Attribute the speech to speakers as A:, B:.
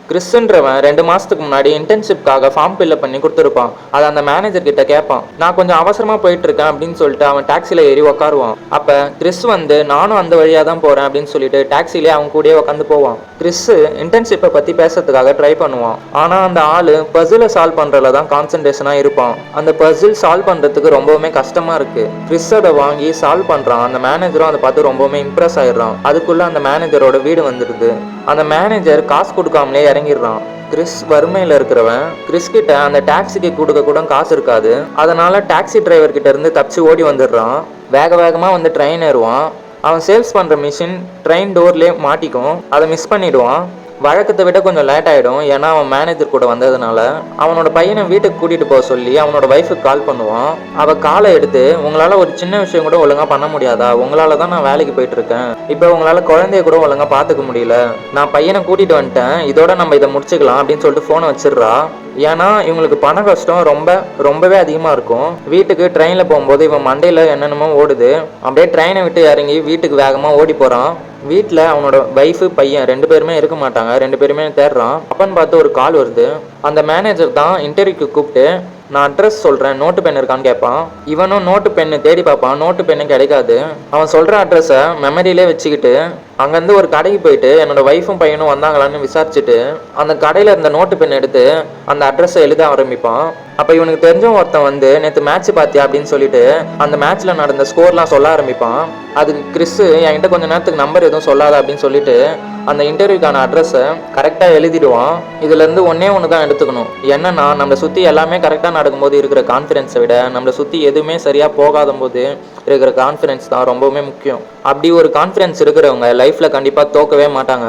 A: கிறிஸ்ன்றவன் 2 மாசத்துக்கு முன்னாடி இன்டர்ன்ஷிப்காக form fill up பண்ணி கொடுத்துருப்பான். அதை அந்த மேனேஜர் கிட்ட கேட்பான். நான் கொஞ்சம் அவசரமா போயிட்டு இருக்கேன் அப்படின்னு சொல்லிட்டு அவன் டாக்ஸில ஏறி உட்காருவான். அப்ப கிறிஸ் வந்து நானும் அந்த வழியா தான் போறேன் அப்படின்னு சொல்லிட்டு டாக்ஸிலே அவன் கூடயே உட்காந்து போவான். கிறிஸ் இன்டர்ன்ஷிப்பை பத்தி பேசுறதுக்காக ட்ரை பண்ணுவான். ஆனா அந்த ஆளு பசிலை சால்வ் பண்றதுல தான் கான்சென்ட்ரேஷனா இருப்பான். அந்த பசில் சால்வ் பண்றதுக்கு ரொம்பவுமே கஷ்டமா இருக்கு. கிறிஸ் அதை வாங்கி சால்வ் பண்றான். அந்த மேனேஜரும் அதை பார்த்து ரொம்பவுமே இம்ப்ரெஸ் ஆயிடுறான். அதுக்குள்ள அந்த மேனேஜரோட வீடு வந்துடுது. அந்த மேனேஜர் காசு கொடுக்காமலே இறங்கிடுறான். கிறிஸ் வறுமையில் இருக்கிறவன். கிறிஸ் கிட்ட அந்த டாக்ஸிக்கு கொடுக்க கூட காசு இருக்காது. அதனால டாக்ஸி டிரைவர் கிட்ட இருந்து தப்பிச்சு ஓடி வந்துடுறான். வேக வேகமா வந்து ட்ரெயின் ஏறுவான். அவன் சேல்ஸ் பண்ற மிஷின் ட்ரெயின் டோர்லேயே மாட்டிக்கும். அதை மிஸ் பண்ணிடுவான். வழக்கத்தை விட கொஞ்சம் லேட் ஆகிடும். ஏன்னா அவன் மேனேஜர் கூட வந்ததுனால அவனோட பையனை வீட்டுக்கு கூட்டிகிட்டு போக சொல்லி அவனோட ஒய்ஃபுக்கு கால் பண்ணுவான். அவள் காலை எடுத்து, உங்களால் ஒரு சின்ன விஷயம் கூட ஒழுங்காக பண்ண முடியாதா? உங்களால் தான் நான் வேலைக்கு போயிட்டு இருக்கேன். இப்போ உங்களால் குழந்தைய கூட ஒழுங்காக பார்த்துக்க முடியல. நான் பையனை கூட்டிகிட்டு வந்துட்டேன். இதோட நம்ம இதை முடிச்சுக்கலாம் அப்படின்னு சொல்லிட்டு ஃபோனை வச்சிடுறா. ஏன்னா இவங்களுக்கு பண கஷ்டம் ரொம்பவே அதிகமாக இருக்கும். வீட்டுக்கு ட்ரெயினில் போகும்போது இவன் மண்டையில் என்னென்னமோ ஓடுது. அப்படியே ட்ரெயினை விட்டு இறங்கி வீட்டுக்கு வேகமாக ஓடி போகிறான். வீட்டில் அவனோட ஒய்ஃபு பையன் 2 பேருமே இருக்க மாட்டாங்க. 2 பேருமே தேடுறான். அப்பன்னு பார்த்து ஒரு கால் வருது. அந்த மேனேஜர் தான் இன்டர்வியூக்கு கூப்பிட்டு, நான் அட்ரஸ் சொல்கிறேன், நோட்டு பென் இருக்கான்னு கேட்பான். இவனும் நோட்டு பென்னு தேடி பார்ப்பான். நோட்டு பென்னு கிடைக்காது. அவன் சொல்கிற அட்ரஸை மெமரியிலே வச்சுக்கிட்டு அங்கேருந்து ஒரு கடைக்கு போயிட்டு என்னோட ஒய்ஃபும் பையனும் வந்தாங்களான்னு விசாரிச்சுட்டு அந்த கடையில் இருந்த நோட்டு பென் எடுத்து அந்த அட்ரஸை எழுத ஆரம்பிப்பான். அப்போ இவனுக்கு தெரிஞ்சவன் ஒருத்தன் வந்து, நேற்று மேட்ச் பார்த்தியா அப்படின்னு சொல்லிட்டு அந்த மேட்ச்சில் நடந்த ஸ்கோர்லாம் சொல்ல ஆரம்பிப்பான். அதுக்கு கிறிஸ், என்கிட்ட கொஞ்சம் நேரத்துக்கு நம்பர் எதுவும் சொல்லாத அப்படின்னு சொல்லிட்டு அந்த இன்டர்வியூக்கான அட்ரஸை கரெக்டாக எழுதிடுவான். இதுலேருந்து ஒன்று தான் எடுத்துக்கணும். என்னன்னா, நம்மளை சுற்றி எல்லாமே கரெக்டாக நடக்கும்போது இருக்கிற கான்ஃபிடென்ஸை விட நம்மளை சுற்றி எதுவுமே சரியாக போகாத போது இருக்கிற கான்ஃபிடென்ஸ் தான் ரொம்பவுமே முக்கியம். அப்படி ஒரு கான்ஃபிடென்ஸ் இருக்கிறவங்க லைஃப்பில் கண்டிப்பாக தோக்கவே மாட்டாங்க.